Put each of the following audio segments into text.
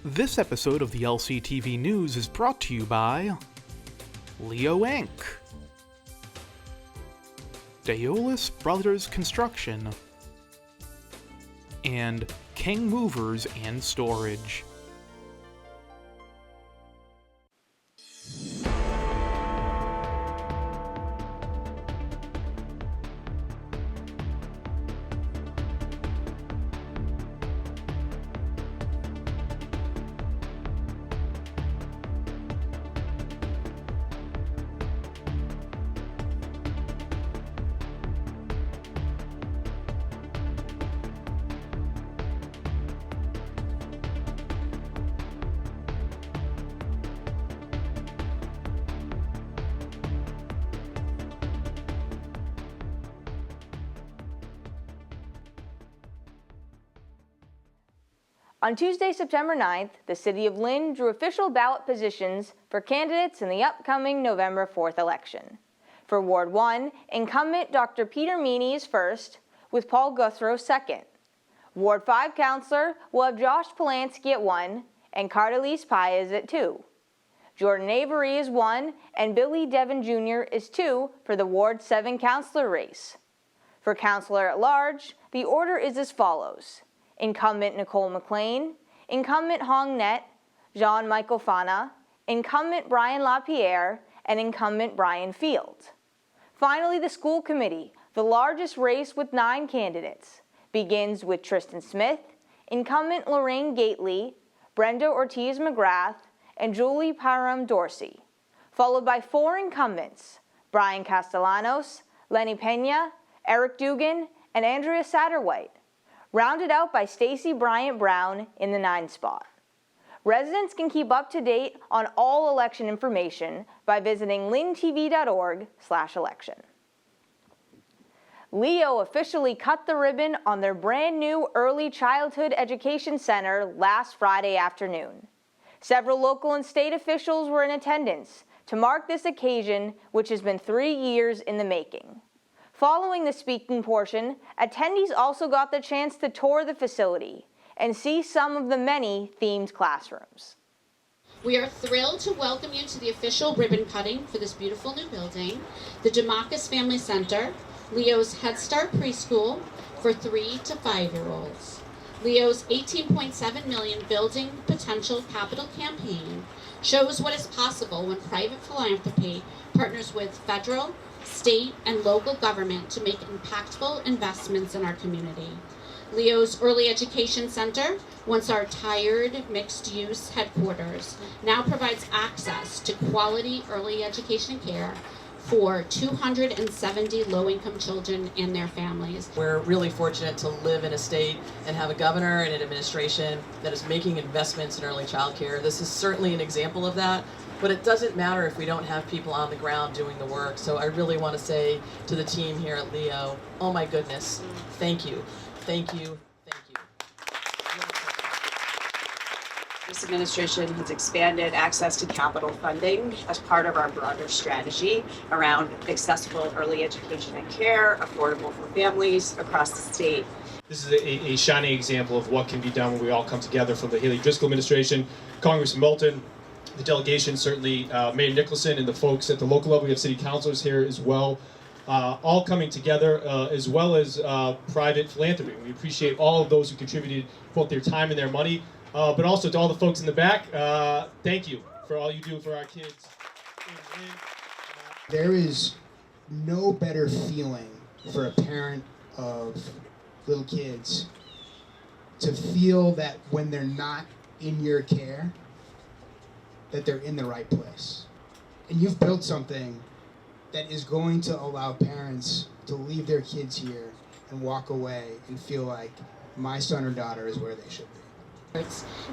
This episode of the LCTV News is brought to you by Leo Inc., Daolis Brothers Construction, and King Movers and Storage. On Tuesday, September 9th, the City of Lynn drew official ballot positions for candidates in the upcoming November 4th election. For Ward 1, incumbent Dr. Peter Meany is first, with Paul Guthrow second. Ward 5 councilor will have Josh Polanski at 1 and Cardelise Paez at 2. Jordan Avery is 1 and Billy Devon Jr. is 2 for the Ward 7 councilor race. For councilor at large, the order is as follows: incumbent Nicole McLean, incumbent Hong Net, Jean-Michael Fana, incumbent Brian LaPierre, and incumbent Brian Field. Finally, the school committee, the largest race with 9 candidates, begins with Tristan Smith, incumbent Lorraine Gately, Brenda Ortiz McGrath, and Julie Parham Dorsey, followed by 4 incumbents, Brian Castellanos, Lenny Pena, Eric Dugan, and Andrea Satterwhite, rounded out by Stacy Bryant Brown in the 9th spot. Residents can keep up to date on all election information by visiting lyntv.org/election. Leo officially cut the ribbon on their brand new Early Childhood Education Center last Friday afternoon. Several local and state officials were in attendance to mark this occasion, which has been 3 years in the making. Following the speaking portion, attendees also got the chance to tour the facility and see some of the many themed classrooms. We are thrilled to welcome you to the official ribbon cutting for this beautiful new building, the DeMacus Family Center, Leo's Head Start Preschool for 3 to 5-year-olds. Leo's $18.7 million Building Potential Capital campaign shows what is possible when private philanthropy partners with federal, state, and local government to make impactful investments in our community. Leo's Early Education Center, once our tired mixed-use headquarters, now provides access to quality early education care for 270 low-income children and their families. We're really fortunate to live in a state and have a governor and an administration that is making investments in early child care. This is certainly an example of that. But it doesn't matter if we don't have people on the ground doing the work. So I really want to say to the team here at Leo, oh my goodness, thank you, thank you, thank you. This administration has expanded access to capital funding as part of our broader strategy around accessible early education and care, affordable for families across the state. This is a shining example of what can be done when we all come together, from the Haley Driscoll administration, Congressman Moulton, the delegation, certainly Mayor Nicholson, and the folks at the local level. We have city councilors here as well, all coming together, as well as private philanthropy. We appreciate all of those who contributed both their time and their money, but also to all the folks in the back, thank you for all you do for our kids. There is no better feeling for a parent of little kids to feel that when they're not in your care, that they're in the right place. And you've built something that is going to allow parents to leave their kids here and walk away and feel like my son or daughter is where they should be.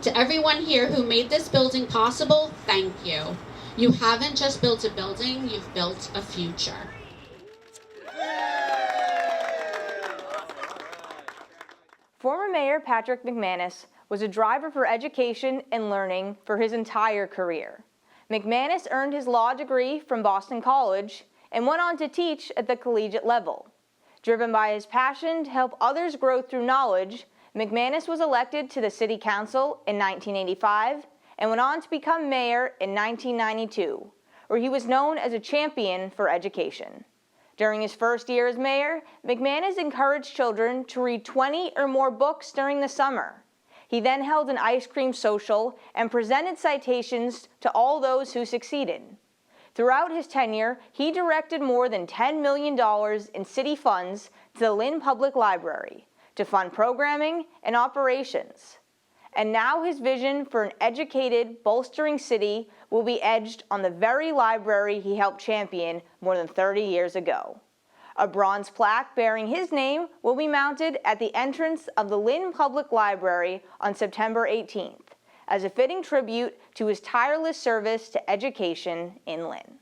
To everyone here who made this building possible, thank you. You haven't just built a building, you've built a future. Former Mayor Patrick McManus was a driver for education and learning for his entire career. McManus earned his law degree from Boston College and went on to teach at the collegiate level. Driven by his passion to help others grow through knowledge, McManus was elected to the City Council in 1985 and went on to become mayor in 1992, where he was known as a champion for education. During his first year as mayor, McManus encouraged children to read 20 or more books during the summer. He then held an ice cream social and presented citations to all those who succeeded. Throughout his tenure, he directed more than $10 million in city funds to the Lynn Public Library to fund programming and operations. And now his vision for an educated, bolstering city will be edged on the very library he helped champion more than 30 years ago. A bronze plaque bearing his name will be mounted at the entrance of the Lynn Public Library on September 18th, as a fitting tribute to his tireless service to education in Lynn.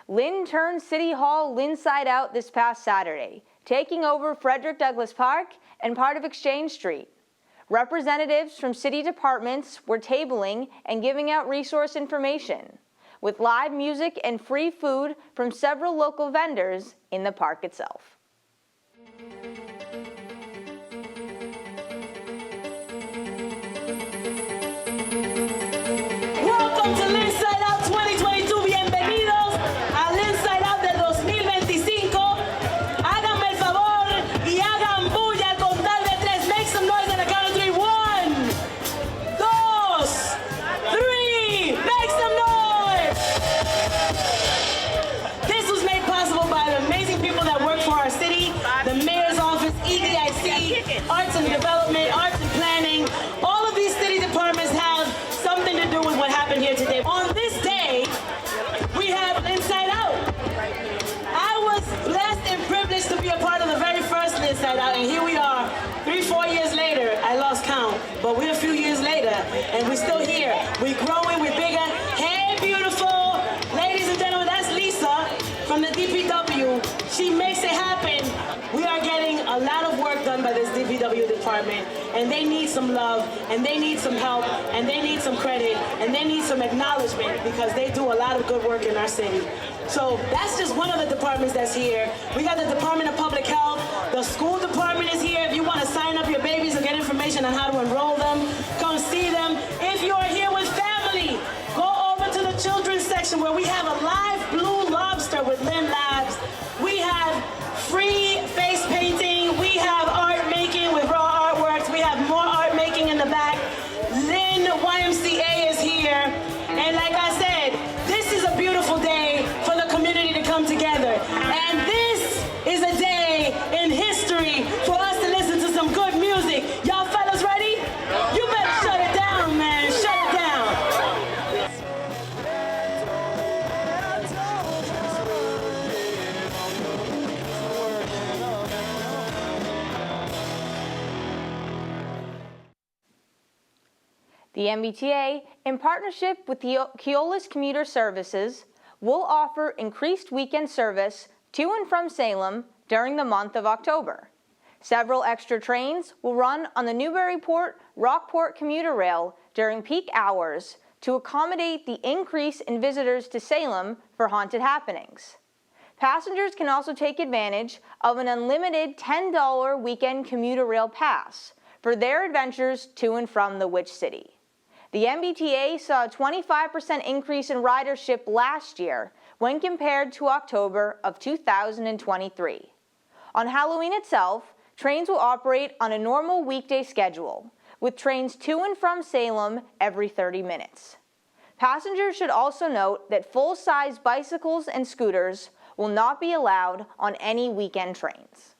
Lynn turned City Hall Lynnside Out this past Saturday, taking over Frederick Douglass Park and part of Exchange Street. Representatives from city departments were tabling and giving out resource information, with live music and free food from several local vendors in the park itself. Welcome to Lynnside Out 2022. Bienvenidos a Lynnside Out de 2025. Háganme el favor y hagan bulla al contar de tres. Make some noise on the count of three. 1, 2, 3. Make some noise. This was made possible by the amazing people that work for our city, the mayor's office, EDIC, arts and development, arts and planning. All of these city departments have something to do with what happened here today. On this day, we have Lynnside Out. I was blessed and privileged to be a part of the very first Lynnside Out, and here we are, 3-4 years later. I lost count, but we're a few years later, and we're still here. We're growing, we're bigger. Hey, beautiful. Ladies and gentlemen, that's Lisa from the DPW. She makes it happen. We are getting a lot of work done by this DPW department, and they need some love, and they need some help, and they need some credit, and they need some acknowledgement because they do a lot of good work in our city. So that's just one of the departments that's here. We got the Department of Public Health. The school department is here. If you want to sign up your babies and get information on how to enroll them, come see them. If you are here with family, go over to the children's section where we have a live blue lobster with Lynn Labs. We have free face painting. We have art making with raw artworks. We have more art making in the back. Lynn YMCA is here. And like I said, this is a beautiful day for the community to come together. And this is a day in history for us to listen to some good music. Y'all fellas ready? You better shut it down, man. Shut it down. The MBTA, in partnership with the Keolis Commuter Services, will offer increased weekend service to and from Salem during the month of October. Several extra trains will run on the Newburyport-Rockport commuter rail during peak hours to accommodate the increase in visitors to Salem for haunted happenings. Passengers can also take advantage of an unlimited $10 weekend commuter rail pass for their adventures to and from the Witch City. The MBTA saw a 25% increase in ridership last year when compared to October of 2023. On Halloween itself, trains will operate on a normal weekday schedule, with trains to and from Salem every 30 minutes. Passengers should also note that full-size bicycles and scooters will not be allowed on any weekend trains.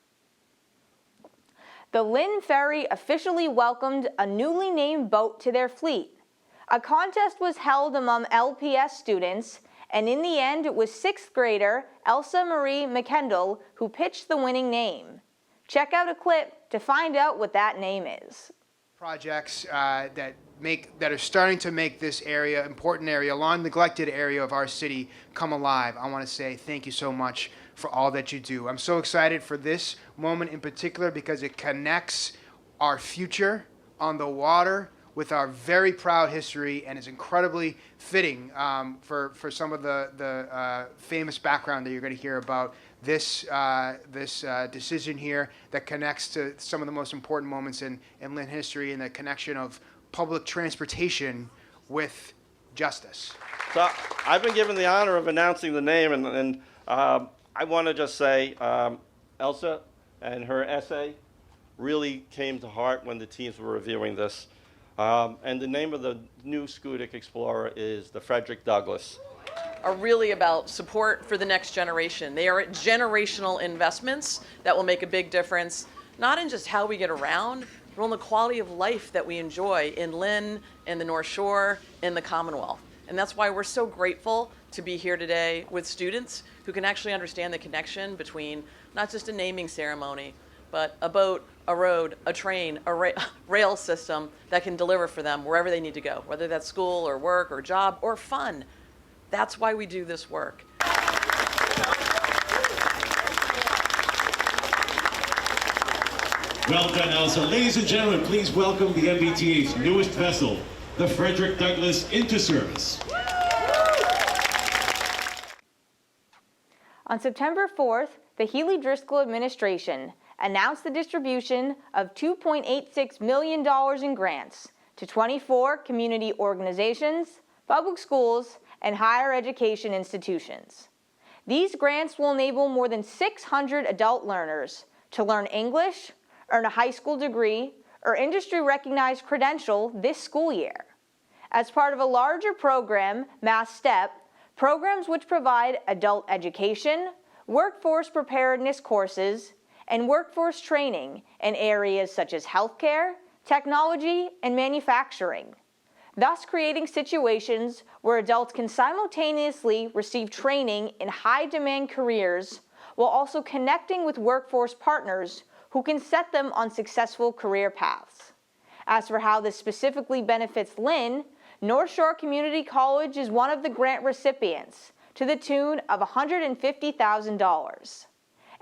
The Lynn Ferry officially welcomed a newly named boat to their fleet. A contest was held among LPS students, and in the end it was 6th grader Elsa Marie McKendall who pitched the winning name. Check out a clip to find out what that name is. Projects that are starting to make this area, important area, long neglected area of our city, come alive. I want to say thank you so much for all that you do. I'm so excited for this moment in particular because it connects our future on the water with our very proud history and is incredibly fitting for some of the famous background that you're going to hear about this decision here that connects to some of the most important moments in Lynn history, and the connection of public transportation with justice. So I've been given the honor of announcing the name, and I want to just say Elsa and her essay really came to heart when the teams were reviewing this. And the name of the new Scudic Explorer is the Frederick Douglass. Are really about support for the next generation. They are generational investments that will make a big difference, not in just how we get around, but on the quality of life that we enjoy in Lynn, in the North Shore, in the Commonwealth. And that's why we're so grateful to be here today with students who can actually understand the connection between not just a naming ceremony, but a boat, a road, a train, a rail system that can deliver for them wherever they need to go, whether that's school or work or job or fun. That's why we do this work. Well done, Elsa. Ladies and gentlemen, please welcome the MBTA's newest vessel, the Frederick Douglass, into service. On September 4th, the Healey-Driscoll administration announced the distribution of $2.86 million in grants to 24 community organizations, public schools, and higher education institutions. These grants will enable more than 600 adult learners to learn English, earn a high school degree, or industry-recognized credential this school year. As part of a larger program, Sept, programs which provide adult education, workforce preparedness courses, and workforce training in areas such as healthcare, technology, and manufacturing, thus creating situations where adults can simultaneously receive training in high-demand careers while also connecting with workforce partners who can set them on successful career paths. As for how this specifically benefits Lynn, North Shore Community College is one of the grant recipients to the tune of $150,000.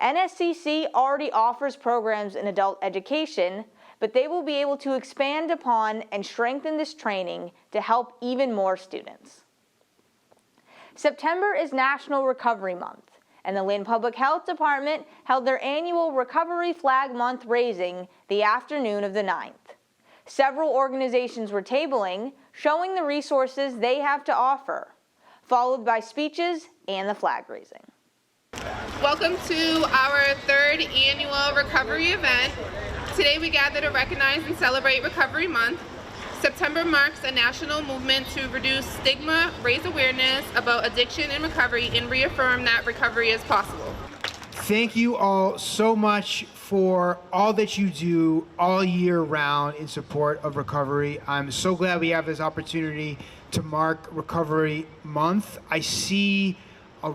NSCC already offers programs in adult education, but they will be able to expand upon and strengthen this training to help even more students. September is National Recovery Month, and the Lynn Public Health Department held their annual Recovery Flag Month raising the afternoon of the 9th. Several organizations were tabling, showing the resources they have to offer, followed by speeches and the flag raising. Welcome to our third annual recovery event. Today we gather to recognize and celebrate Recovery Month. September marks a national movement to reduce stigma, raise awareness about addiction and recovery, and reaffirm that recovery is possible. Thank you all so much for all that you do all year round in support of recovery. I'm so glad we have this opportunity to mark Recovery Month. I see a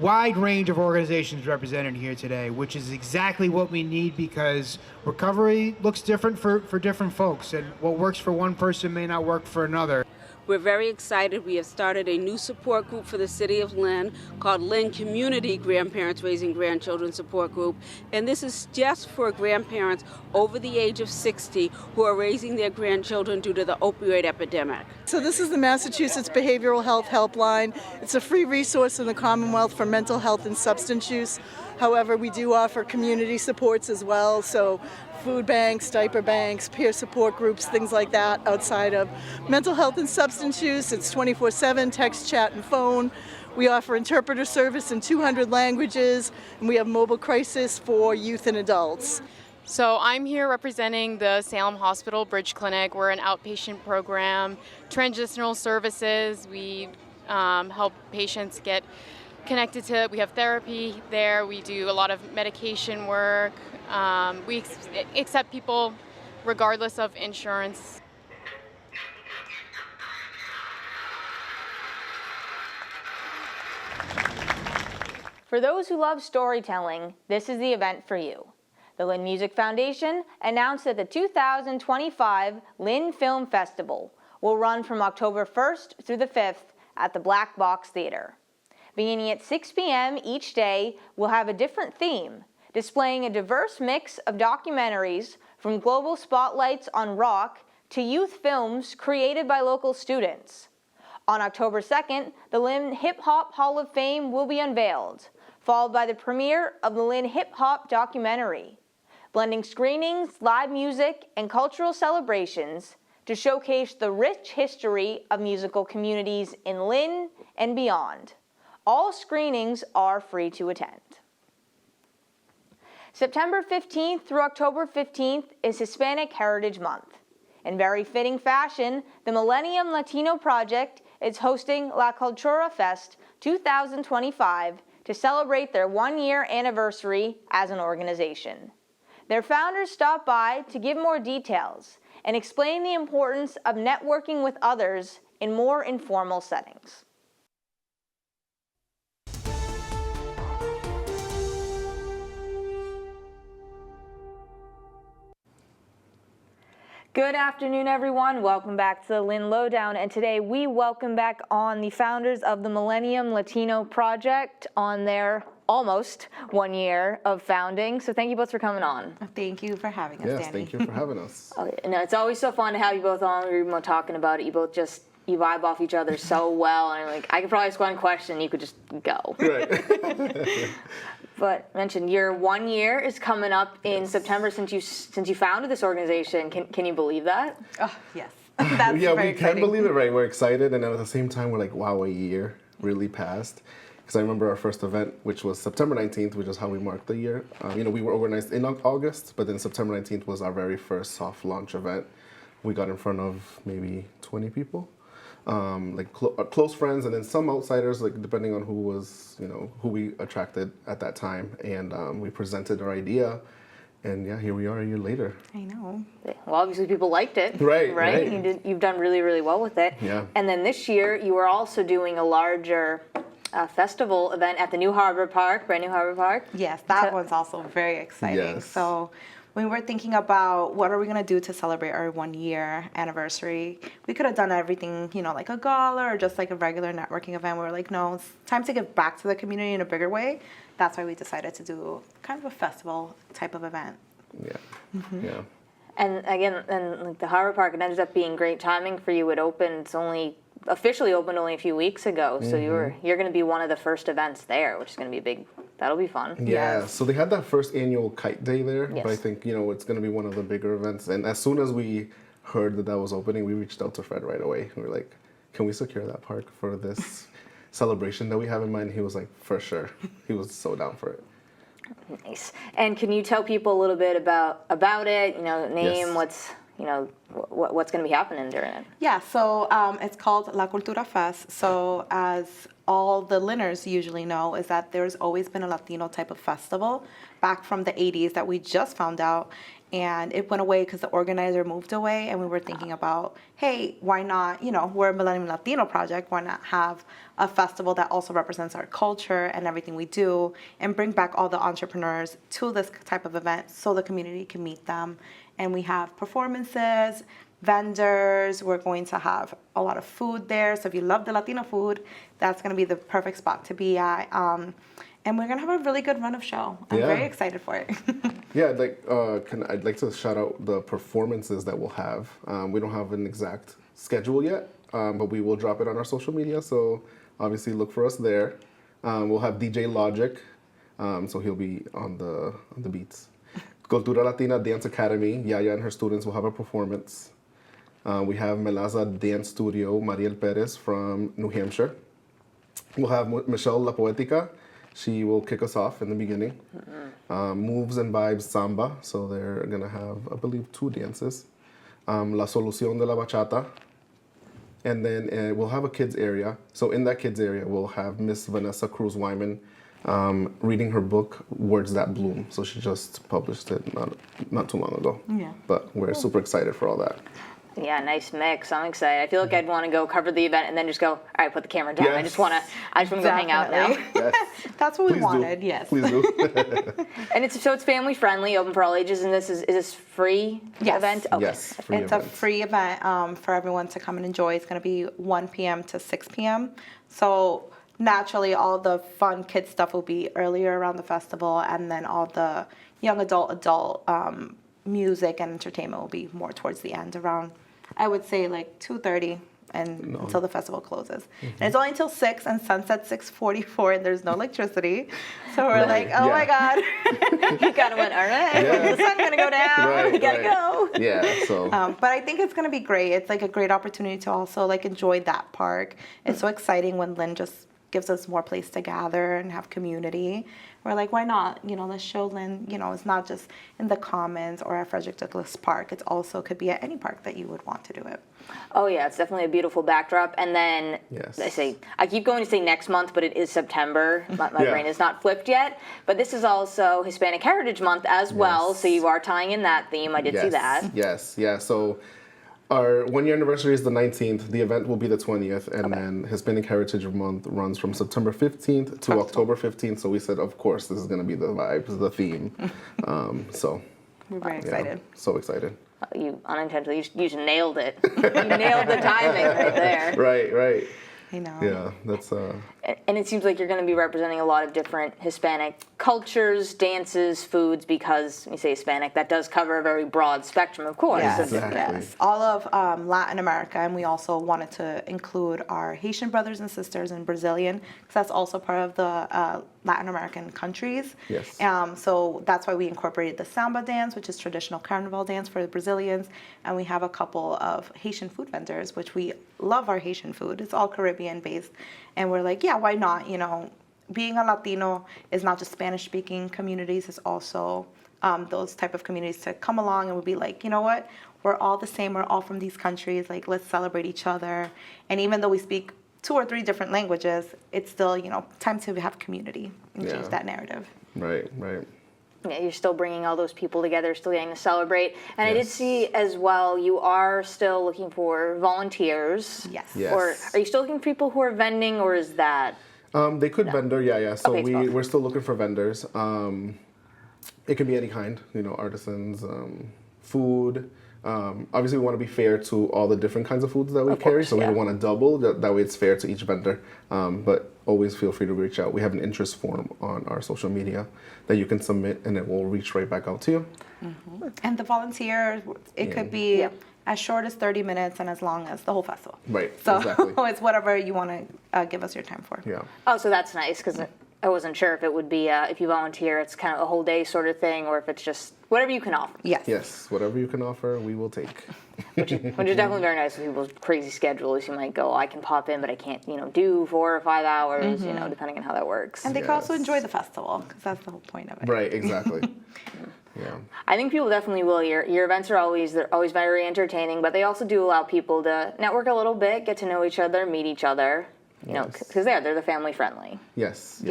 wide range of organizations represented here today, which is exactly what we need, because recovery looks different for different folks, and what works for one person may not work for another. We're very excited. We have started a new support group for the City of Lynn called Lynn Community Grandparents Raising Grandchildren Support Group. And this is just for grandparents over the age of 60 who are raising their grandchildren due to the opioid epidemic. So this is the Massachusetts Behavioral Health Helpline. It's a free resource in the Commonwealth for mental health and substance use. However, we do offer community supports as well, so food banks, diaper banks, peer support groups, things like that outside of mental health and substance use. It's 24/7, text, chat, and phone. We offer interpreter service in 200 languages, and we have mobile crisis for youth and adults. So I'm here representing the Salem Hospital Bridge Clinic. We're an outpatient program, transitional services. We help patients get connected to, we have therapy there, we do a lot of medication work, we accept people regardless of insurance. For those who love storytelling, this is the event for you. The Lynn Music Foundation announced that the 2025 Lynn Film Festival will run from October 1st through the 5th at the Black Box Theater. Beginning at 6 p.m. each day, we'll have a different theme, displaying a diverse mix of documentaries from global spotlights on rock to youth films created by local students. On October 2nd, the Lynn Hip Hop Hall of Fame will be unveiled, followed by the premiere of the Lynn hip hop documentary, blending screenings, live music, and cultural celebrations to showcase the rich history of musical communities in Lynn and beyond. All screenings are free to attend. September 15th through October 15th is Hispanic Heritage Month. In very fitting fashion, the Millennium Latino Project is hosting La Cultura Fest 2025 to celebrate their one-year anniversary as an organization. Their founders stopped by to give more details and explain the importance of networking with others in more informal settings. Good afternoon, everyone. Welcome back to the Lynn Lowdown, and today we welcome back on the founders of the Millennium Latino Project on their almost 1 year of founding. So thank you both for coming on. Thank you for having us, Yes, Danny. thank you for having us. No, it's always so fun to have you both on. We were talking about it. You both you vibe off each other so well, and like I could probably ask one question, you could just go. Right. But mentioned your 1 year is coming up in September since you founded this organization. Can you believe that? Oh, yes. That's yeah, very we exciting. can believe it, right? We're excited, and at the same time, we're like, wow, a year really passed. Because I remember our first event, which was September 19th, which is how we marked the year. We were organized in August, but then September 19th was our very first soft launch event. We got in front of maybe 20 people. Close friends, and then some outsiders, like depending on who was, who we attracted at that time, and we presented our idea, and yeah, here we are a year later. I know. Well, obviously people liked it. Right. You've done really, really well with it. Yeah. And then this year you were also doing a larger festival event at the new Harbor Park, brand new Harbor Park. Yes, that one's also very exciting. Yes. So when we're thinking about what are we going to do to celebrate our 1 year anniversary, we could have done everything, like a gala or just like a regular networking event. We were like, no, it's time to give back to the community in a bigger way. That's why we decided to do kind of a festival type of event. Yeah. Mm-hmm. Yeah. And again, like the Harbor Park, it ended up being great timing for you. It opened, it's only officially opened only a few weeks ago. So you're going to be one of the first events there, which is going to be that'll be fun. Yeah, Yes. so they had that first annual kite day there, Yes. but I think, it's going to be one of the bigger events. And as soon as we heard that was opening, we reached out to Fred right away. We were like, can we secure that park for this celebration that we have in mind? He was like, for sure. He was so down for it. Nice. And can you tell people a little bit about it, name, Yes. what's going to be happening during it? Yeah, so it's called La Cultura Fest. So as all the Lynners usually know, is that there's always been a Latino type of festival back from the 80s that we just found out. And it went away because the organizer moved away, and we were thinking about, hey, why not, we're a Millennium Latino Project, why not have a festival that also represents our culture and everything we do, and bring back all the entrepreneurs to this type of event so the community can meet them. And we have performances, vendors, we're going to have a lot of food there, so if you love the Latino food, that's going to be the perfect spot to be at. And we're going to have a really good run of show. I'm very excited for it. Yeah, I'd like to shout out the performances that we'll have. We don't have an exact schedule yet, but we will drop it on our social media, so obviously look for us there. We'll have DJ Logic, so he'll be on the beats. Cultura Latina Dance Academy, Yaya and her students will have a performance. We have Melaza Dance Studio, Mariel Perez from New Hampshire. We'll have Michelle LaPoetica. She will kick us off in the beginning. Moves and Vibes Samba, so they're gonna have, I believe, 2 dances. La Solución de la Bachata. And then we'll have a kids area. So in that kids area, we'll have Miss Vanessa Cruz Wyman reading her book, Words That Bloom. So she just published it not too long ago. Yeah. But we're super excited for all that. Yeah, nice mix. I'm excited. I feel like I'd want to go cover the event and then just go, all right, put the camera down. Yes. I just want to go hang out now. Yes. That's what we Please wanted, do. yes. Please do. And it's family friendly, open for all ages, and is this free event? Okay. Yes, free It's event. a free event for everyone to come and enjoy. It's going to be 1 p.m. to 6 p.m. So naturally, all the fun kid stuff will be earlier around the festival, and then all the young adult music and entertainment will be more towards the end, around, I would say, like 2:30 and until the festival closes. And it's only until 6 and sunset 6:44 and there's no electricity. So we're like, oh my God. You kind of went, all right, when's the sun going to go down? We got to go. Yeah, so. But I think it's going to be great. It's like a great opportunity to also like enjoy that park. It's so exciting when Lynn just gives us more place to gather and have community. We're like, why not? You know, let's show Lynn, you know, it's not just in the Commons or at Frederick Douglass Park. It also could be at any park that you would want to do it. Oh yeah, it's definitely a beautiful backdrop. And then I keep going to say next month, but it is September. My brain is not flipped yet. But this is also Hispanic Heritage Month as well, so you are tying in that theme. I did see that. Yes, yeah. So our 1 year anniversary is the 19th. The event will be the 20th, and then Hispanic Heritage Month runs from September 15th to October 15th. So we said, of course, this is going to be the vibes, the theme. So we're very excited. So excited. You unintentionally, you just nailed it. You nailed the timing right there. Right. I know. Yeah, that's. And it seems like you're going to be representing a lot of different Hispanic cultures, dances, foods, because when you say Hispanic, that does cover a very broad spectrum, of course. Yes, yes. All of Latin America, and we also wanted to include our Haitian brothers and sisters and Brazilian, because that's also part of the Latin American countries. Yes. So that's why we incorporated the samba dance, which is traditional carnival dance for the Brazilians, and we have a couple of Haitian food vendors, which we love our Haitian food. It's all Caribbean based, and we're like, yeah, why not? You know, being a Latino is not just Spanish-speaking communities; it's also those type of communities to come along and we'll be like, you know what? We're all the same. We're all from these countries. Like, let's celebrate each other. And even though we speak 2 or 3 different languages, it's still, you know, time to have community and change that narrative. Right. Yeah, you're still bringing all those people together, still getting to celebrate. And I did see as well, you are still looking for volunteers. Yes. Or are you still looking for people who are vending, or is that? They could vendor, yeah. So Okay, we're still looking for vendors. It could be any kind, you know, artisans, food. Obviously, we want to be fair to all the different kinds of foods that we carry, so we don't want to double. That way, it's fair to each vendor. But always feel free to reach out. We have an interest form on our social media that you can submit, and it will reach right back out to you. Mm-hmm. And the volunteer, it could be as short as 30 minutes and as long as the whole festival. Right. So exactly. it's whatever you want to give us your time for. Yeah. Oh, so that's nice, because I wasn't sure if it would be, if you volunteer, it's kind of a whole day sort of thing, or if it's just whatever you can offer. Yes, whatever you can offer, we will take. Which is definitely very nice with people's crazy schedules. You might go, I can pop in, but I can't, you know, do 4 or 5 hours, you know, depending on how that works. And they can also enjoy the festival, because that's the whole point of it. Right, exactly. Yeah. I think people definitely will. Your events are always very entertaining, but they also do allow people to network a little bit, get to know each other, meet each other. You know, because they're the family friendly. Yes.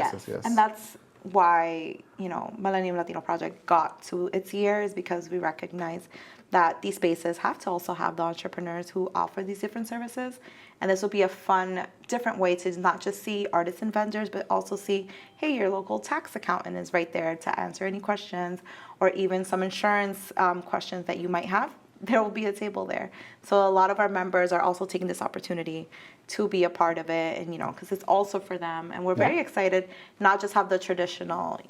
And that's why, you know, Millennium Latino Project got to its year, is because we recognize that these spaces have to also have the entrepreneurs who offer these different services. And this will be a fun, different way to not just see artists and vendors, but also see, hey, your local tax accountant is right there to answer any questions, or even some insurance questions that you might have. There will be a table there. So a lot of our members are also taking this opportunity to be a part of it, and, you know, because it's also for them. And we're very excited, not just have the traditional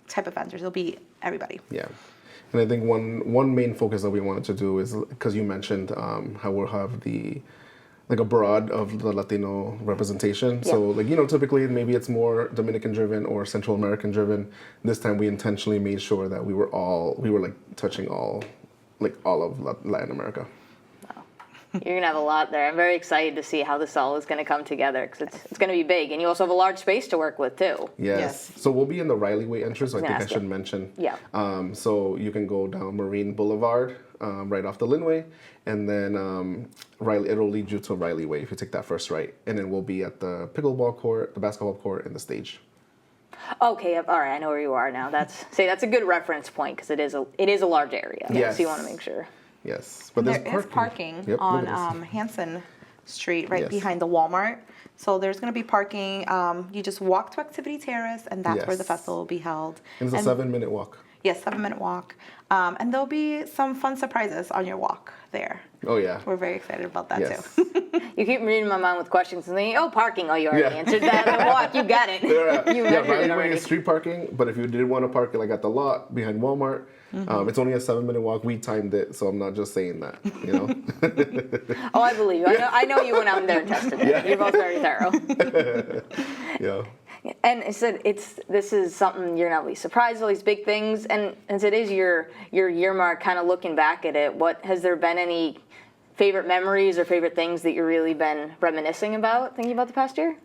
type of vendors, it'll be everybody. Yeah. And I think one main focus that we wanted to do is, because you mentioned how we'll have like a broad of the Latino representation. So, like, you know, typically maybe it's more Dominican driven or Central American driven. This time we intentionally made sure that we were like touching all of Latin America. Wow. You're going to have a lot there. I'm very excited to see how this all is going to come together, because it's going to be big. And you also have a large space to work with, too. Yes. So we'll be in the Riley Way entrance, so I think I should mention. Yeah. So you can go down Marine Boulevard, right off the Lynnway, and then it'll lead you to Riley Way if you take that first right. And then we'll be at the pickleball court, the basketball court, and the stage. Okay, all right, I know where you are now. That's a good reference point, because it is a large area. Yes. So you want to make sure. Yes, but there is parking on Hanson Street, right behind the Walmart. So there's going to be parking. You just walk to Activity Terrace, and that's where the festival will be held. And it's a 7-minute walk. Yes, 7-minute walk. And there'll be some fun surprises on your walk there. Oh, yeah. We're very excited about that, Yes. too. You keep reading my mind with questions and thinking, oh, parking. Oh, you already answered that. The walk, you got it. You answered it already. Is street parking, but if you did want to park like at the lot behind Walmart, it's only a 7-minute walk. We timed it, so I'm not just saying that, you know. Oh, I believe you. I know you went out there and tested it. You're both very thorough. Yeah. And I said this is something you're not really surprised, all these big things, and as it is your year mark, kind of looking back at it, has there been any favorite memories or favorite things that you've really been reminiscing about, thinking about the past year?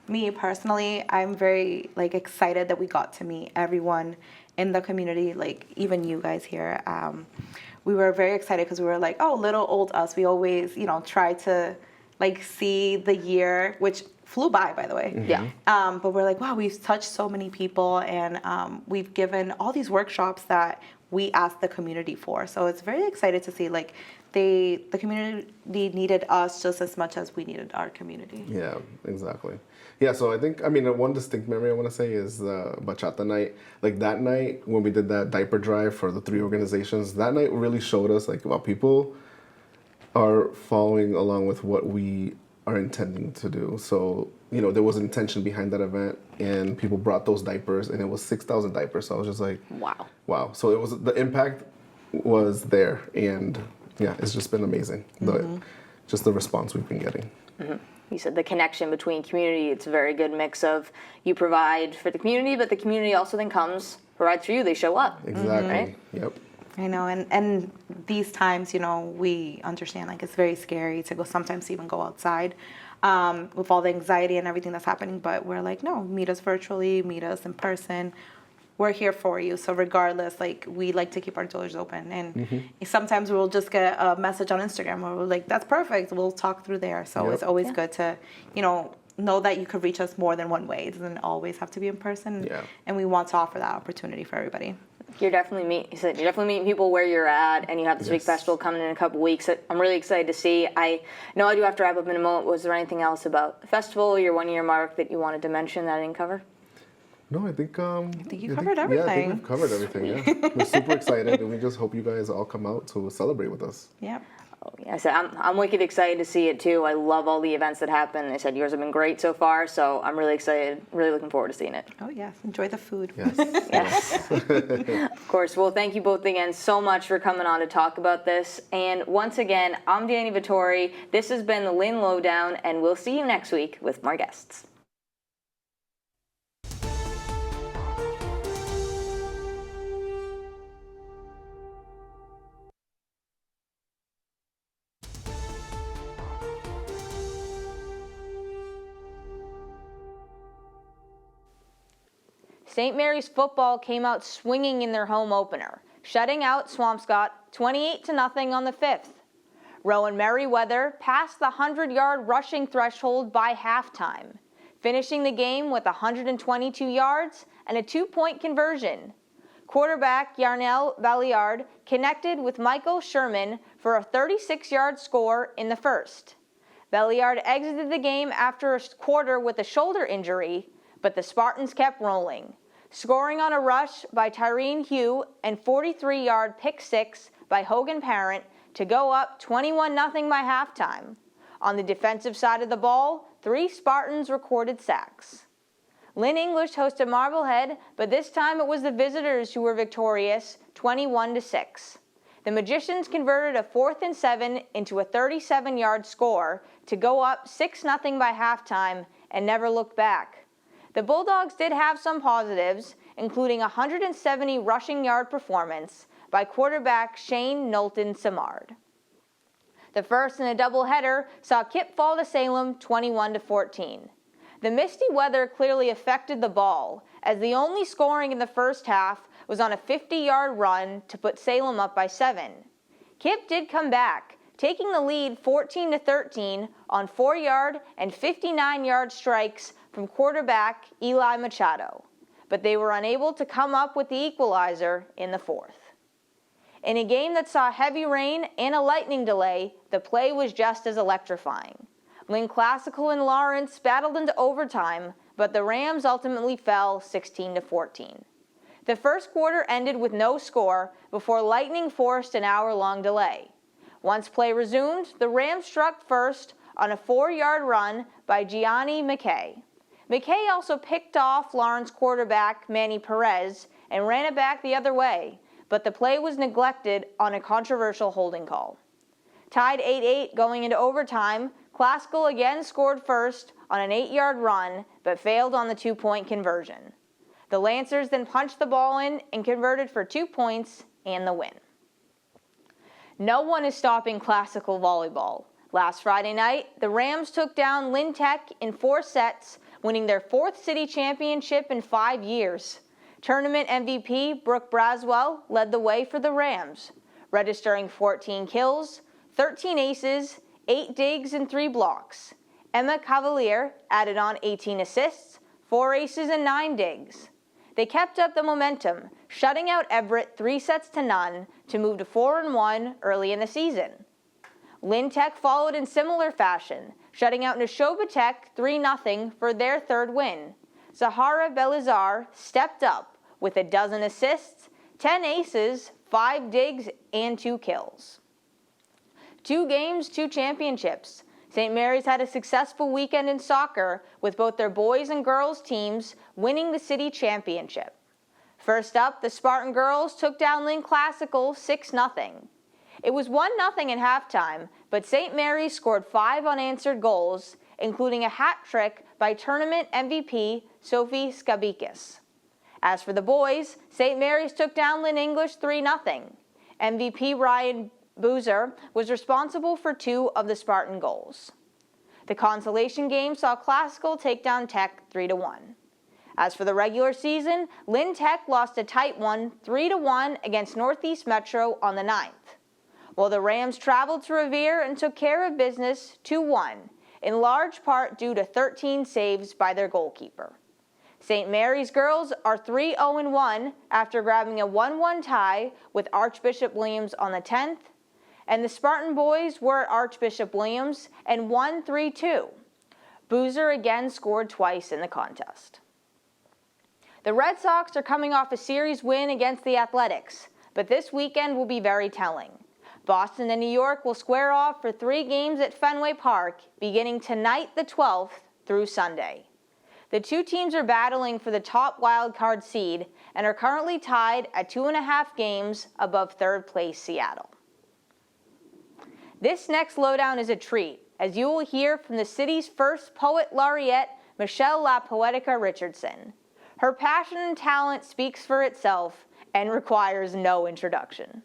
Me personally, I'm very excited that we got to meet everyone in the community, even you guys here. We were very excited because we were like, oh, little old us. We always, try to see the year, which flew by the way. Yeah. But we're like, wow, we've touched so many people, and we've given all these workshops that we asked the community for. So it's very excited to see the community needed us just as much as we needed our community. Yeah, exactly. Yeah, so I think, one distinct memory I want to say is the bachata night. That night when we did that diaper drive for the 3 organizations, that night really showed us wow, people are following along with what we are intending to do. So, there was intention behind that event, and people brought those diapers, and it was 6,000 diapers. So I was just like, wow. So it was, the impact was there, and yeah, it's just been amazing. Just the response we've been getting. You said the connection between community, it's a very good mix of you provide for the community, but the community also then provides for you, they show up. Exactly, right? Yep. I know, and these times, we understand it's very scary to sometimes even go outside with all the anxiety and everything that's happening, but we're like, no, meet us virtually, meet us in person. We're here for you. So regardless, we like to keep our doors open. And sometimes we'll just get a message on Instagram where we're like, that's perfect. We'll talk through there. So it's always good to, know that you could reach us more than one way. It doesn't always have to be in person. Yeah. And we want to offer that opportunity for everybody. You're definitely meeting people where you're at, and you have this big festival coming in a couple weeks that I'm really excited to see. I know I do have to wrap up in a moment. Was there anything else about the festival, your 1-year mark, that you wanted to mention that I didn't cover? No, I think you covered everything. Yeah, I think we've covered everything. Yeah, we're super excited, and we just hope you guys all come out to celebrate with us. Yep. Oh, yeah, I said I'm wicked excited to see it too. I love all the events that happen. I said yours have been great so far, so I'm really excited. Really looking forward to seeing it. Oh yes, enjoy the food. Yes. Yes. Of course. Well, thank you both again so much for coming on to talk about this. And once again, I'm Danny Vittori. This has been the Lynn Lowdown, and we'll see you next week with more guests. St. Mary's football came out swinging in their home opener, shutting out Swampscott 28-0 on the 5th. Rowan Merriweather passed the 100-yard rushing threshold by halftime, finishing the game with 122 yards and a 2-point conversion. Quarterback Yarnell Valliard connected with Michael Sherman for a 36-yard score in the first. Valliard exited the game after a quarter with a shoulder injury, but the Spartans kept rolling, scoring on a rush by Tyrene Hugh and 43-yard pick six by Hogan Parent to go up 21-0 by halftime. On the defensive side of the ball, 3 Spartans recorded sacks. Lynn English hosted Marblehead, but this time it was the visitors who were victorious, 21-6. The Magicians converted a 4th and 7 into a 37-yard score to go up 6-0 by halftime and never looked back. The Bulldogs did have some positives, including a 170 rushing yard performance by quarterback Shane Knowlton Samard. The first in a doubleheader saw Kip fall to Salem 21-14. The misty weather clearly affected the ball, as the only scoring in the first half was on a 50-yard run to put Salem up by 7. Kip did come back, taking the lead 14-13 on 4-yard and 59-yard strikes from quarterback Eli Machado, but they were unable to come up with the equalizer in the 4th. In a game that saw heavy rain and a lightning delay, the play was just as electrifying. Lynn Classical and Lawrence battled into overtime, but the Rams ultimately fell 16-14. The first quarter ended with no score before Lightning forced an hour-long delay. Once play resumed, the Rams struck first on a 4-yard run by Gianni McKay. McKay also picked off Lawrence quarterback Manny Perez and ran it back the other way, but the play was neglected on a controversial holding call. Tied 8-8 going into overtime, Classical again scored first on an 8-yard run, but failed on the 2-point conversion. The Lancers then punched the ball in and converted for 2 points and the win. No one is stopping Classical volleyball. Last Friday night, the Rams took down Lynn Tech in 4 sets, winning their 4th city championship in 5 years. Tournament MVP Brooke Braswell led the way for the Rams, registering 14 kills, 13 aces, 8 digs, and 3 blocks. Emma Cavalier added on 18 assists, 4 aces, and 9 digs. They kept up the momentum, shutting out Everett 3-0 to move to 4-1 early in the season. Lynn Tech followed in similar fashion, shutting out Neshoba Tech 3-0 for their 3rd win. Zahara Belizar stepped up with a dozen assists, 10 aces, 5 digs, and 2 kills. 2 games, 2 championships. St. Mary's had a successful weekend in soccer with both their boys and girls teams winning the city championship. First up, the Spartan girls took down Lynn Classical 6-0. It was 1-0 at halftime, but St. Mary's scored 5 unanswered goals, including a hat trick by tournament MVP Sophie Skabikis. As for the boys, St. Mary's took down Lynn English 3-0. MVP Ryan Boozer was responsible for 2 of the Spartan goals. The consolation game saw Classical take down Tech 3-1. As for the regular season, Lynn Tech lost a tight one 3-1 against Northeast Metro on the 9th, while the Rams traveled to Revere and took care of business 2-1, in large part due to 13 saves by their goalkeeper. St. Mary's girls are 3-0-1 after grabbing a 1-1 tie with Archbishop Williams on the 10th, and the Spartan boys were at Archbishop Williams and won 3-2. Boozer again scored twice in the contest. The Red Sox are coming off a series win against the Athletics, but this weekend will be very telling. Boston and New York will square off for 3 games at Fenway Park, beginning tonight the 12th through Sunday. The 2 teams are battling for the top wildcard seed and are currently tied at 2.5 games above 3rd place Seattle. This next lowdown is a treat, as you will hear from the city's first poet laureate, Michelle LaPoetica Richardson. Her passion and talent speaks for itself and requires no introduction.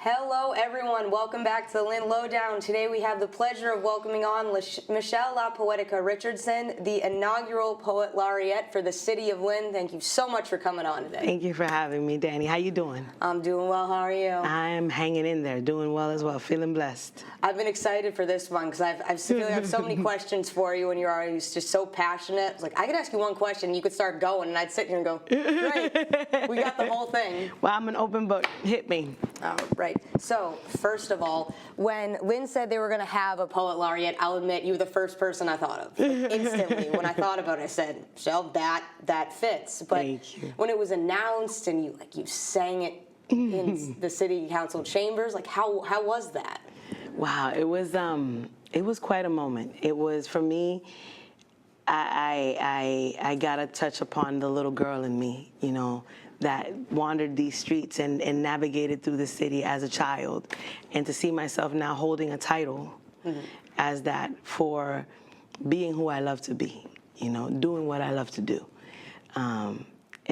Hello everyone, welcome back to Lynn Lowdown. Today we have the pleasure of welcoming on Michelle LaPoetica Richardson, the inaugural Poet Laureate for the City of Lynn. Thank you so much for coming on today. Thank you for having me, Danny. How you doing? I'm doing well, how are you? I'm hanging in there, doing well as well, feeling blessed. I've been excited for this one because I feel like I have so many questions for you and you're always just so passionate. It's like, I could ask you one question and you could start going and I'd sit here and go, great, we got the whole thing. Well, I'm an open book, hit me. Oh, right. So, first of all, when Lynn said they were going to have a Poet Laureate, I'll admit you were the first person I thought of. Like, instantly, when I thought about it, I said, Michelle, that fits. But when it was announced and you sang it in the city council chambers, like how was that? Wow, it was quite a moment. It was, for me, I got to touch upon the little girl in me, you know, that wandered these streets and navigated through the city as a child, and to see myself now holding a title as that for being who I love to be, you know, doing what I love to do, and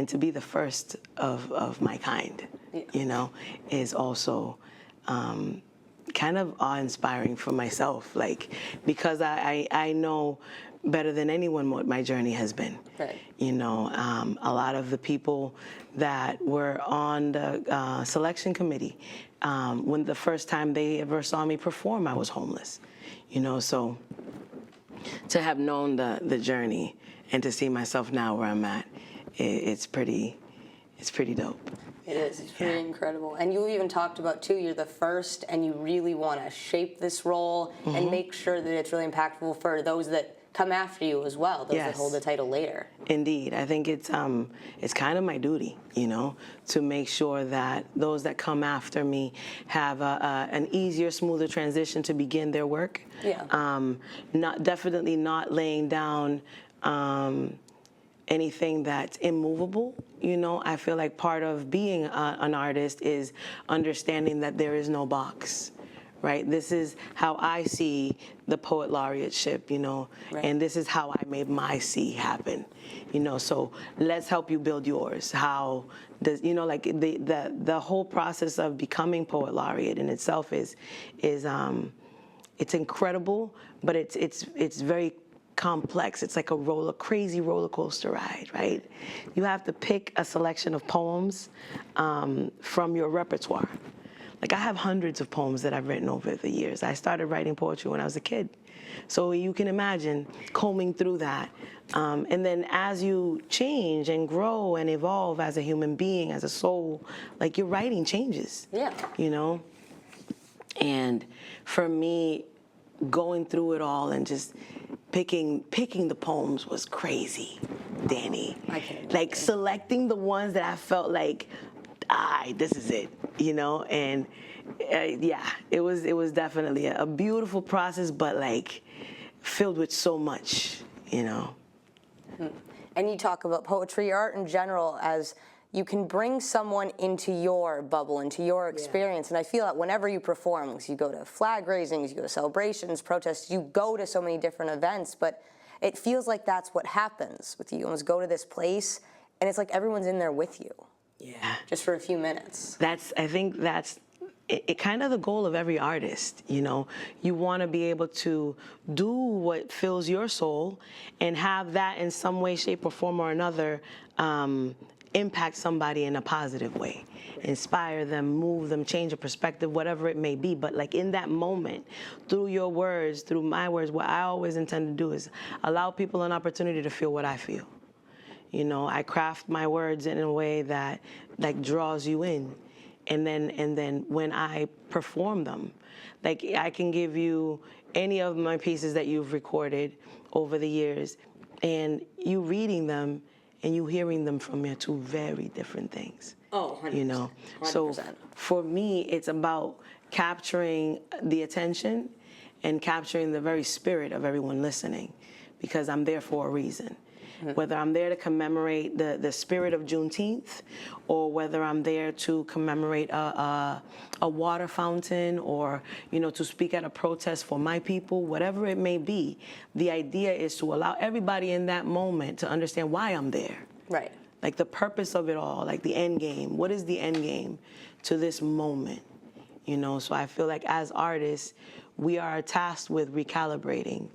to be the first of my kind, you know, is also kind of awe-inspiring for myself, like, because I know better than anyone what my journey has been. Right. You know, a lot of the people that were on the selection committee, when the first time they ever saw me perform, I was homeless. You know, so to have known the journey and to see myself now where I'm at, it's pretty dope. It is. It's pretty incredible. And you even talked about, too, you're the first, and you really want to shape this role and make sure that it's really impactful for those that come after you as well, those that hold the title later. Indeed. I think it's kind of my duty, to make sure that those that come after me have an easier, smoother transition to begin their work. Yeah. Definitely not laying down anything that's immovable. I feel like part of being an artist is understanding that there is no box, right? This is how I see the Poet Laureateship, Right. and this is how I made my C happen, so let's help you build yours. How does, like the whole process of becoming Poet Laureate in itself is it's incredible, but it's very complex. It's like a crazy roller coaster ride, right? You have to pick a selection of poems from your repertoire. Like, I have hundreds of poems that I've written over the years. I started writing poetry when I was a kid. So you can imagine combing through that. And then as you change and grow and evolve as a human being, as a soul, like, your writing changes. Yeah. And for me, going through it all and just picking the poems was crazy, Danny. I can. Like, selecting the ones that I felt like, this is it, and it was definitely a beautiful process, but like filled with so much, And you talk about poetry, art in general, as you can bring someone into your bubble, into your experience. And I feel that whenever you perform, because you go to flag raisings, you go to celebrations, protests, you go to so many different events, but it feels like that's what happens with you. You almost go to this place, and it's like everyone's in there with you. Yeah. Just for a few minutes. I think that's kind of the goal of every artist, You want to be able to do what fills your soul and have that in some way, shape, or form or another impact somebody in a positive way, inspire them, move them, change a perspective, whatever it may be. But like in that moment, through your words, through my words, what I always intend to do is allow people an opportunity to feel what I feel. I craft my words in a way that like draws you in. And then when I perform them, like I can give you any of my pieces that you've recorded over the years, and you reading them and you hearing them from me are two very different things. Oh, 100%. 100%. So for me, it's about capturing the attention and capturing the very spirit of everyone listening, because I'm there for a reason. Whether I'm there to commemorate the spirit of Juneteenth, or whether I'm there to commemorate a water fountain, or to speak at a protest for my people, whatever it may be, the idea is to allow everybody in that moment to understand why I'm there. Right. Like the purpose of it all, like the end game. What is the end game to this moment? So I feel like as artists, we are tasked with recalibrating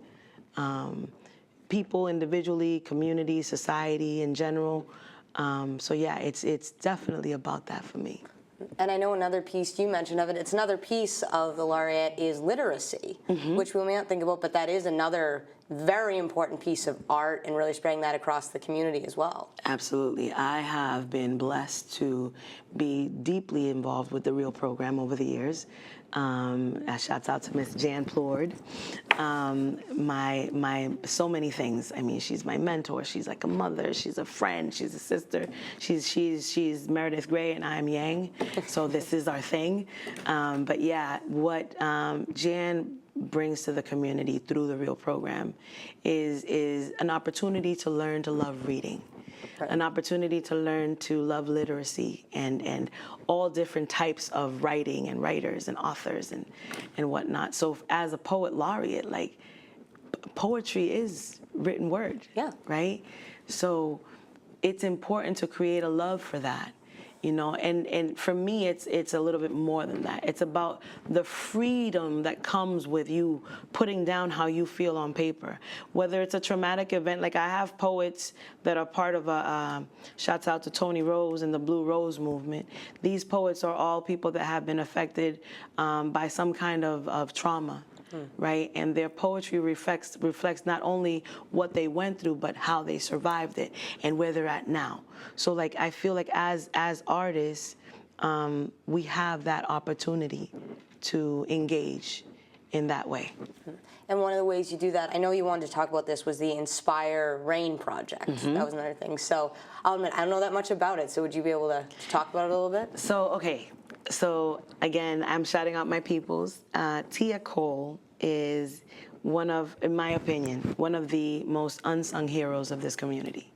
people individually, community, society in general. So yeah, it's definitely about that for me. And I know another piece you mentioned of it, it's another piece of the Laureate is literacy, which we may not think about, but that is another very important piece of art and really spreading that across the community as well. Absolutely. I have been blessed to be deeply involved with the Real program over the years. Shouts out to Miss Jan Plord. My so many things. I mean, she's my mentor. She's like a mother. She's a friend. She's a sister. She's Meredith Grey and I'm Yang. So this is our thing. But yeah, what Jan brings to the community through the Real program is an opportunity to learn to love reading. An opportunity to learn to love literacy and all different types of writing and writers and authors and whatnot. So as a poet laureate, like poetry is written word, right? So it's important to create a love for that. And for me, it's a little bit more than that. It's about the freedom that comes with you putting down how you feel on paper. Whether it's a traumatic event, like I have poets that are part of shouts out to Tony Rose and the Blue Rose movement. These poets are all people that have been affected by some kind of trauma. right? And their poetry reflects not only what they went through, but how they survived it and where they're at now. So like, I feel like as artists, we have that opportunity to engage in that way. And one of the ways you do that, I know you wanted to talk about this, was the Inspire Rain project. That was another thing. So I'll admit, I don't know that much about it. So would you be able to talk about it a little bit? So, okay. So again, I'm shouting out my peoples. Tia Cole is one of, in my opinion, one of the most unsung heroes of this community.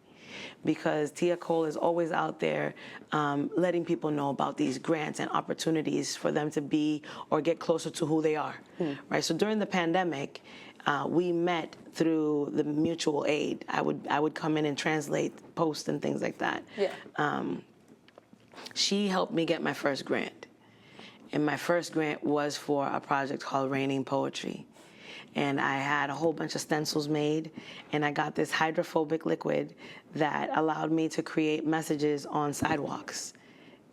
Because Tia Cole is always out there letting people know about these grants and opportunities for them to be or get closer to who they are, right? So during the pandemic, we met through the mutual aid. I would come in and translate posts and things like that. Yeah. She helped me get my first grant. And my first grant was for a project called Raining Poetry. And I had a whole bunch of stencils made, and I got this hydrophobic liquid that allowed me to create messages on sidewalks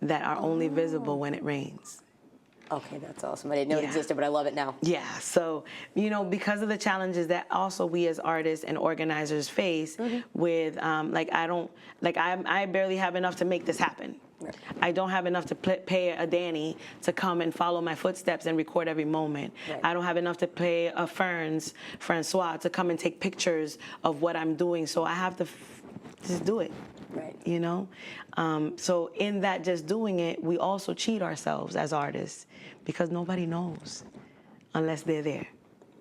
that are only visible when it rains. Okay, that's awesome. I didn't know it existed, but I love it now. Yeah, so, you know, because of the challenges that also we as artists and organizers face with, I barely have enough to make this happen. Right. I don't have enough to pay a Danny to come and follow my footsteps and record every moment. Right. I don't have enough to pay a Francois to come and take pictures of what I'm doing, so I have to just do it. Right. You know? So in that just doing it, we also cheat ourselves as artists because nobody knows unless they're there.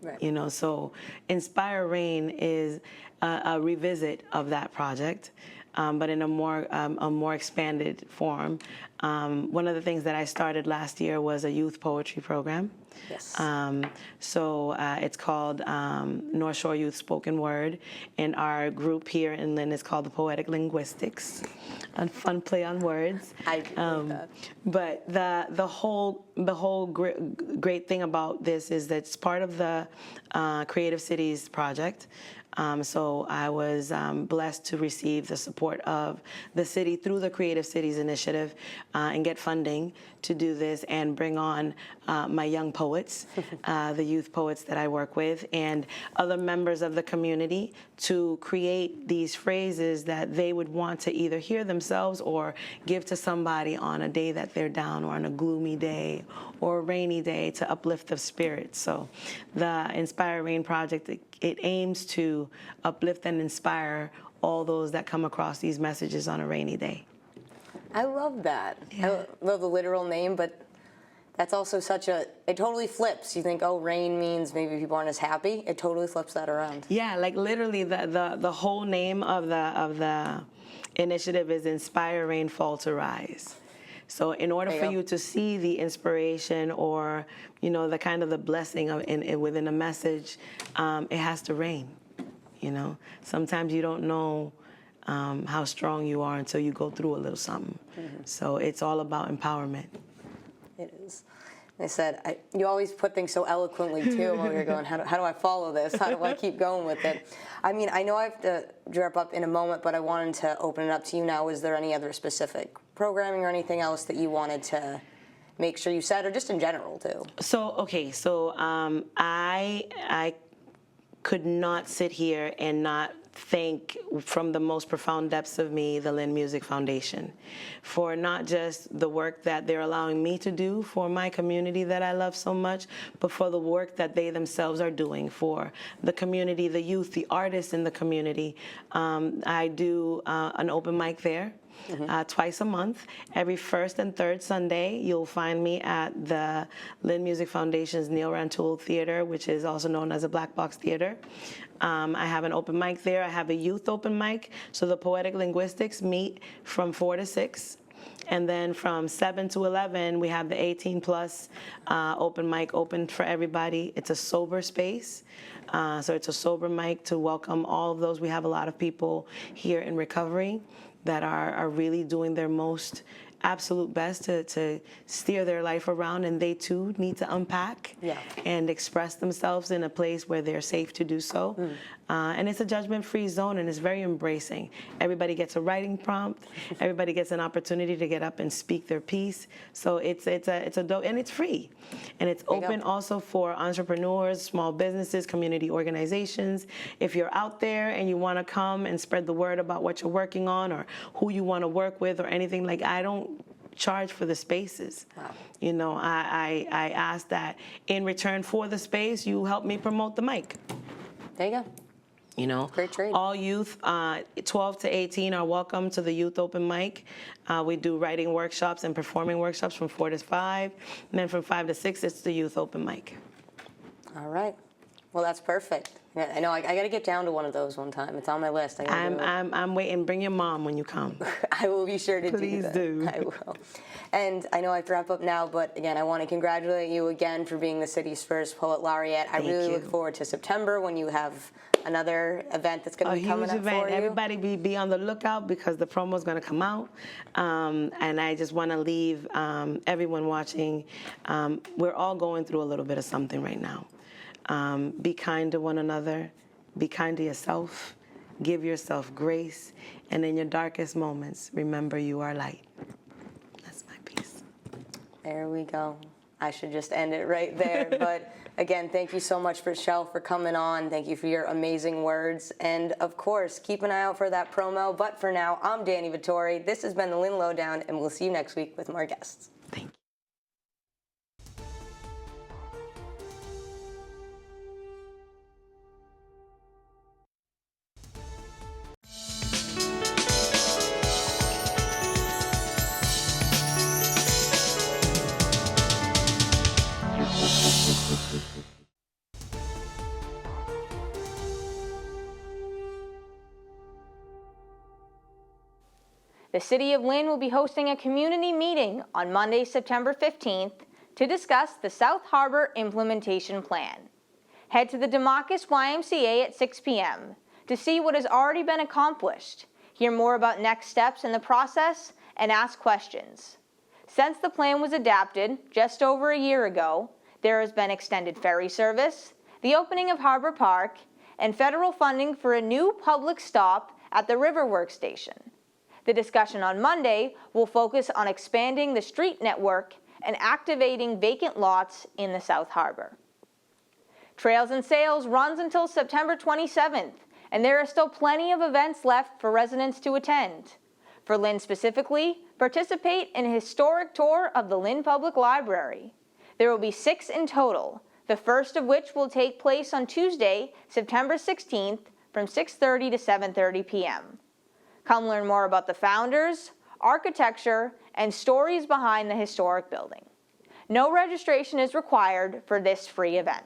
Right. You know, so Inspire Rain is a revisit of that project. But in a more expanded form. One of the things that I started last year was a youth poetry program. Yes. So it's called North Shore Youth Spoken Word, and our group here in Lynn is called the Poetic Linguistics. A fun play on words. I agree with that. But the whole great thing about this is that it's part of the Creative Cities project. So I was blessed to receive the support of the city through the Creative Cities Initiative and get funding to do this and bring on my young poets, the youth poets that I work with, and other members of the community to create these phrases that they would want to either hear themselves or give to somebody on a day that they're down or on a gloomy day or a rainy day to uplift the spirits. So the Inspire Rain Project, it aims to uplift and inspire all those that come across these messages on a rainy day. I love that. Yeah. I love the literal name, but that's also it totally flips. You think, oh, rain means maybe people aren't as happy. It totally flips that around. Yeah, like literally the whole name of the initiative is Inspire Rain, Fall to Rise. So in order for you to see the inspiration or, you know, the kind of the blessing within a message, it has to rain, you know. Sometimes you don't know how strong you are until you go through a little something. So it's all about empowerment. It is. I said, you always put things so eloquently, too, when you're going, how do I follow this? How do I keep going with it? I mean, I know I have to wrap up in a moment, but I wanted to open it up to you now. Is there any other specific programming or anything else that you wanted to make sure you said, or just in general, too? So, okay, so I could not sit here and not thank from the most profound depths of me the Lynn Music Foundation for not just the work that they're allowing me to do for my community that I love so much, but for the work that they themselves are doing for the community, the youth, the artists in the community. I do an open mic there. Twice a month. Every first and third Sunday, you'll find me at the Lynn Music Foundation's Neil Rantoul Theater, which is also known as a Black Box Theater. I have an open mic there. I have a youth open mic. So the Poetic Linguistics meet from 4 to 6. And then from 7 to 11, we have the 18 plus open mic open for everybody. It's a sober space. So it's a sober mic to welcome all of those. We have a lot of people here in recovery that are really doing their most absolute best to steer their life around, and they too need to unpack and express themselves in a place where they're safe to do so. And it's a judgment-free zone, and it's very embracing. Everybody gets a writing prompt. Everybody gets an opportunity to get up and speak their piece. So it's a dope, and it's free, and it's open also for entrepreneurs, small businesses, community organizations. If you're out there and you want to come and spread the word about what you're working on or who you want to work with or anything, like, I don't charge for the spaces. You know, I ask that in return for the space, you help me promote the mic. There you go. You know, great trade. All youth, 12 to 18, are welcome to the Youth Open Mic. We do writing workshops and performing workshops from 4 to 5. And then from 5 to 6, it's the Youth Open Mic. All right. Well, that's perfect. I know I got to get down to one of those one time. It's on my list. I'm waiting. Bring your mom when you come. I will be sure to Please do that. do. I will. And I know I have to wrap up now, but again, I want to congratulate you again for being the city's first Poet Laureate. I really look forward to September when you have another event that's going to be coming up for you. Everybody be on the lookout because the promo is going to come out. And I just want to leave everyone watching. We're all going through a little bit of something right now. Be kind to one another. Be kind to yourself. Give yourself grace. And in your darkest moments, remember you are light. That's my piece. There we go. I should just end it right there. But again, thank you so much, Michelle, for coming on. Thank you for your amazing words. And of course, keep an eye out for that promo. But for now, I'm Danny Vittori. This has been the Lynn Lowdown, and we'll see you next week with more guests. Thank you. The City of Lynn will be hosting a community meeting on Monday, September 15th to discuss the South Harbor Implementation Plan. Head to the DeMarcus YMCA at 6 p.m. to see what has already been accomplished, hear more about next steps in the process, and ask questions. Since the plan was adapted just over a year ago, there has been extended ferry service, the opening of Harbor Park, and federal funding for a new public stop at the Riverworks Station. The discussion on Monday will focus on expanding the street network and activating vacant lots in the South Harbor. Trails and Sales runs until September 27th, and there are still plenty of events left for residents to attend. For Lynn specifically, participate in a historic tour of the Lynn Public Library. There will be 6 in total, the first of which will take place on Tuesday, September 16th from 6:30 to 7:30 p.m. Come learn more about the founders, architecture, and stories behind the historic building. No registration is required for this free event.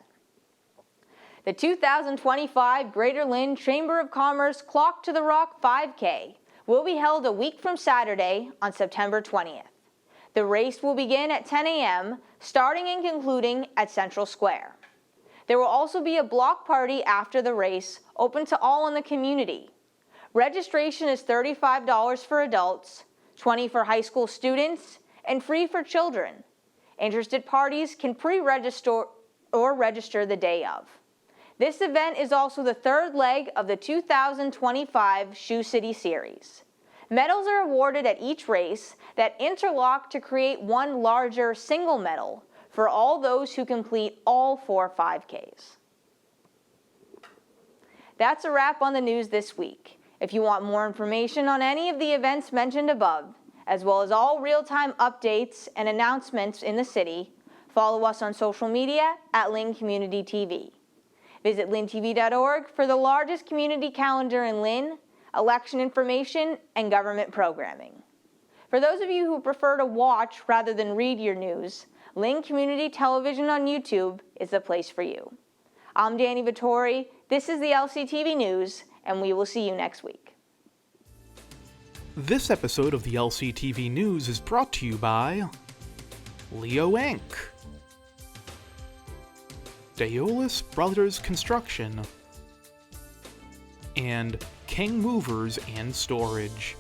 The 2025 Greater Lynn Chamber of Commerce Clock to the Rock 5K will be held a week from Saturday on September 20th. The race will begin at 10 a.m., starting and concluding at Central Square. There will also be a block party after the race, open to all in the community. Registration is $35 for adults, $20 for high school students, and free for children. Interested parties can pre-register or register the day of. This event is also the third leg of the 2025 Shoe City Series. Medals are awarded at each race that interlock to create one larger single medal for all those who complete all 4 5Ks. That's a wrap on the news this week. If you want more information on any of the events mentioned above, as well as all real-time updates and announcements in the city, follow us on social media at Lynn Community TV. Visit lyntv.org for the largest community calendar in Lynn, election information, and government programming. For those of you who prefer to watch rather than read your news, Lynn Community Television on YouTube is the place for you. I'm Danny Vittori, this is the LCTV News, and we will see you next week. This episode of the LCTV News is brought to you by Leo Inc., Daolis Brothers Construction, and King Movers and Storage.